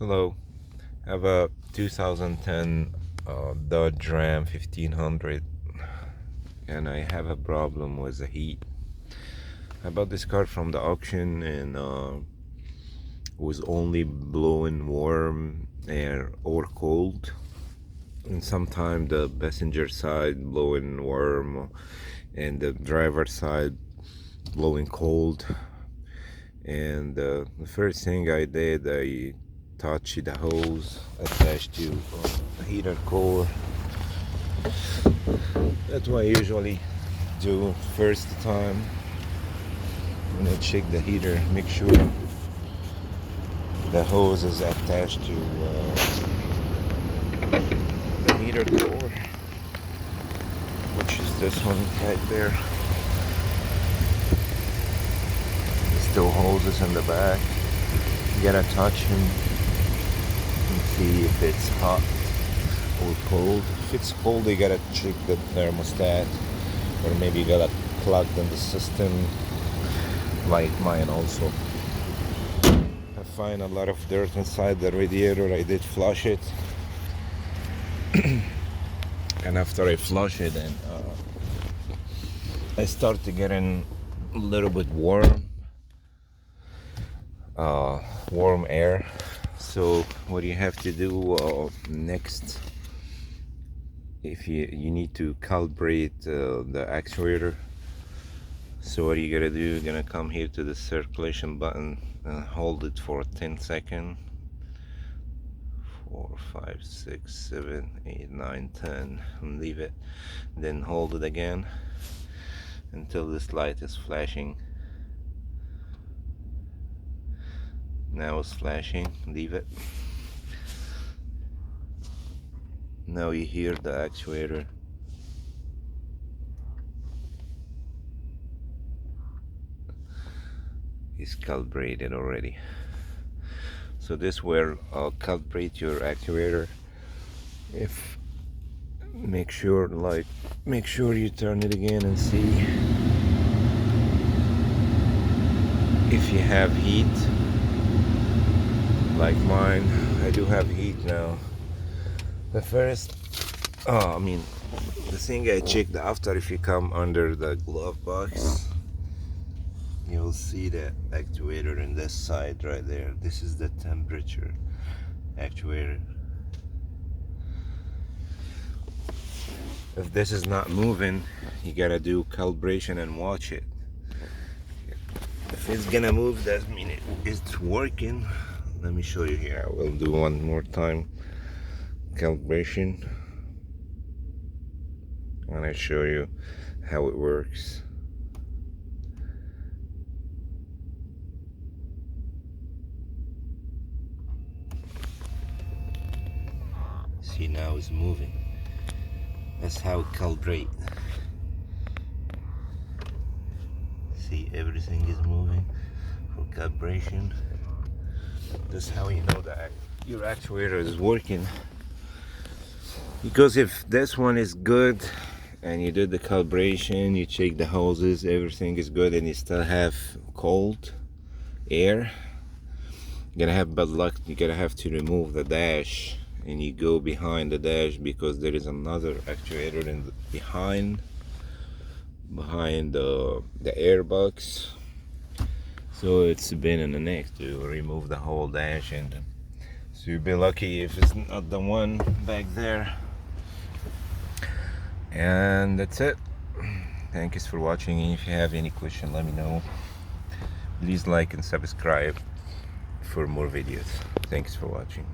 Hello, I have a 2010 Dodge Ram 1500 and I have a problem with the heat. I bought this car from the auction and was only blowing warm air or cold, and sometimes the passenger side blowing warm and the driver side blowing cold. And the first thing I did, I touched the hose attached to the heater core. That's what I usually do first time when I check the heater. Make sure the hose is attached to the heater core, which is this one right there. There's still hoses in the back. You gotta touch them and see if it's hot or cold. If it's cold, you gotta check the thermostat, or maybe you got a clog in the system, like mine also. I find a lot of dirt inside the radiator. I did flush it, and after I flush it, and I start to get in a little bit warm air. So what you have to do next, if you need to calibrate the actuator. So what you gotta do, you're gonna come here to the circulation button and hold it for 10 seconds. 4, 5, 6, 7, 8, 9, 10, and leave it. Then hold it again until this light is flashing. Now it's flashing. Leave it. Now you hear the actuator. It's calibrated already. So this will calibrate your actuator. Make sure you turn it again and see if you have heat. Like mine, I do have heat now. The thing I checked after, if you come under the glove box, you'll see the actuator in this side right there. This is the temperature actuator. If this is not moving, you gotta do calibration and watch it. If it's gonna move, that means it's working. Let me show you here. I will do one more time calibration, and I show you how it works. See, now it's moving. That's how it calibrate. See, everything is moving for calibration. That's how you know that your actuator is working. Because if this one is good and you did the calibration, you check the hoses, everything is good, and you still have cold air, you're gonna have bad luck. You're gonna have to remove the dash, and you go behind the dash, because there is another actuator behind the air box. So it's a pain in the neck to remove the whole dash, and so you'll be lucky if it's not the one back there. And that's it. Thank you for watching. If you have any question, let me know. Please like and subscribe for more videos. Thanks for watching.